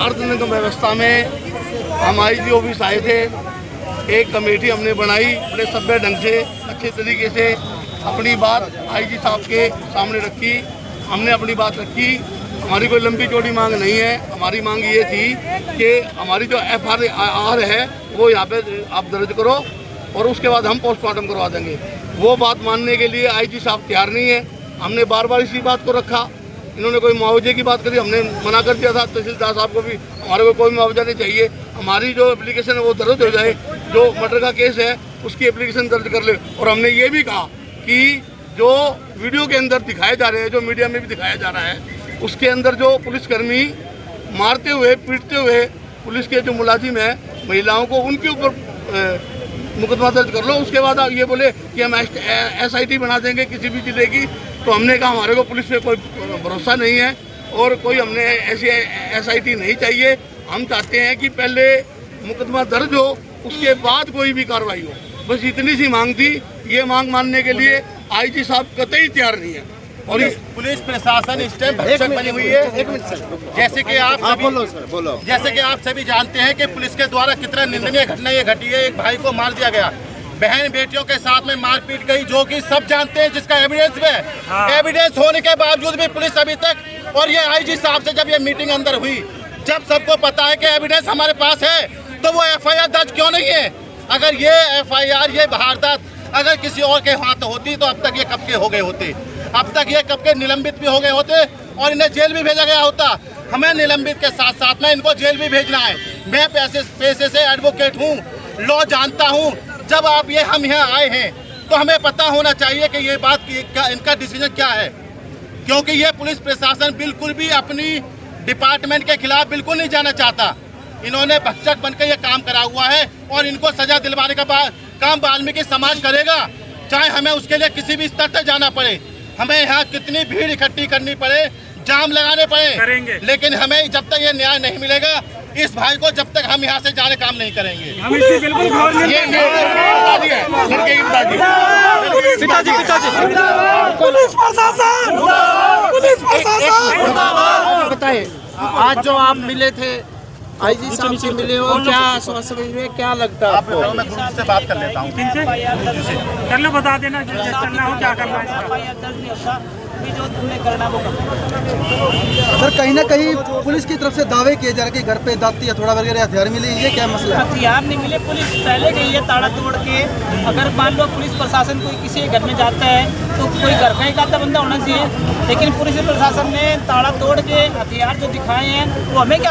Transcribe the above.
अर्धनग्न व्यवस्था में हम आईजी ऑफिस आए थे। एक कमेटी हमने बनाई, बड़े सभ्य ढंग से अच्छे तरीके से अपनी बात आईजी साहब के सामने रखी। हमने अपनी बात रखी। हमारी कोई लंबी चौड़ी मांग नहीं है। हमारी मांग ये थी कि हमारी जो FIR है वो यहाँ पे आप दर्ज करो और उसके बाद हम पोस्टमार्टम करवा देंगे। वो बात मानने के लिए आईजी साहब तैयार नहीं है। हमने बार बार इसी बात को रखा। इन्होंने कोई मुआवजे की बात करी, हमने मना कर दिया था तहसीलदार साहब को भी, हमारे को कोई मुआवजा नहीं चाहिए। हमारी जो एप्लीकेशन है वो दर्ज हो जाए, जो मर्डर का केस है उसकी एप्लीकेशन दर्ज कर ले। और हमने ये भी कहा कि जो वीडियो के अंदर दिखाए जा रहे हैं, जो मीडिया में भी दिखाया जा रहा है, उसके अंदर जो पुलिसकर्मी मारते हुए पीटते हुए पुलिस के जो मुलाजिम हैं महिलाओं को, उनके ऊपर मुकदमा दर्ज कर लो। उसके बाद आप ये बोले कि हम SIT बना देंगे किसी भी जिले की। तो हमने कहा हमारे को पुलिस पे कोई भरोसा नहीं है और कोई हमने ऐसी SIT नहीं चाहिए। हम चाहते हैं कि पहले मुकदमा दर्ज हो, उसके बाद कोई भी कार्रवाई हो। बस इतनी सी मांग थी। ये मांग मानने के लिए आईजी साहब कतई तैयार नहीं है। और पुलिस प्रशासन इस टाइम भक्षक बनी हुई है। जैसे कि आप सभी जानते हैं कि पुलिस के द्वारा कितना निंदनीय घटना ये घटी है। एक भाई को मार दिया गया, बहन बेटियों के साथ में मारपीट गई, जो कि सब जानते हैं, जिसका एविडेंस भी है। एविडेंस होने के बावजूद भी पुलिस अभी तक, और ये आईजी साहब से जब ये मीटिंग अंदर हुई, जब सबको पता है कि एविडेंस हमारे पास है, तो वो FIR दर्ज क्यों नहीं है? अगर ये FIR, ये वारदात अगर किसी और के हाथ होती तो अब तक ये कब के हो गए होते, अब तक ये कब के निलंबित भी हो गए होते और इन्हें जेल भी भेजा गया होता। हमें निलंबित के साथ साथ में इनको जेल भी भेजना है। मैं पैसे से एडवोकेट हूँ, लॉ जानता हूँ। जब आप हम यहाँ आए हैं तो हमें पता होना चाहिए कि ये बात क्या, इनका डिसीजन क्या है, क्योंकि ये पुलिस प्रशासन बिल्कुल भी अपनी डिपार्टमेंट के खिलाफ बिल्कुल नहीं जाना चाहता। इन्होंने भक्षक बनकर ये काम करा हुआ है और इनको सजा दिलवाने का काम वाल्मीकि समाज करेगा, चाहे हमें उसके लिए किसी भी स्तर तक जाना पड़े, हमें यहाँ कितनी भीड़ इकट्ठी करनी पड़े, जाम लगाने पड़े, लेकिन हमें जब तक ये न्याय नहीं मिलेगा, इस भाई को जब तक हम यहाँ से जाने काम नहीं करेंगे। हम इसकी बिल्कुल बताइए, आज जो आप मिले थे आईजी साहब से मिले हो, क्या आश्वासन हुए, क्या लगता है आपको? मैं पुलिस से बात कर लेता हूँ। कर लो, बता देना जो करना हो, क्या करना है। जो तुमने करना वो सर, कहीं ना कहीं पुलिस की तरफ से दावे किए जा रहे कि घर पे दाती या थोड़ा वगैरह हथियार मिले, ये क्या मसला है? हथियार नहीं मिले, पुलिस पहले गई है ताला तोड़ के। अगर मान लो पुलिस प्रशासन कोई किसी के घर में जाता है तो कोई घर का एक आधा बंदा होना चाहिए, लेकिन पुलिस प्रशासन ने ताला तोड़ के हथियार जो दिखाए हैं वो हमें क्या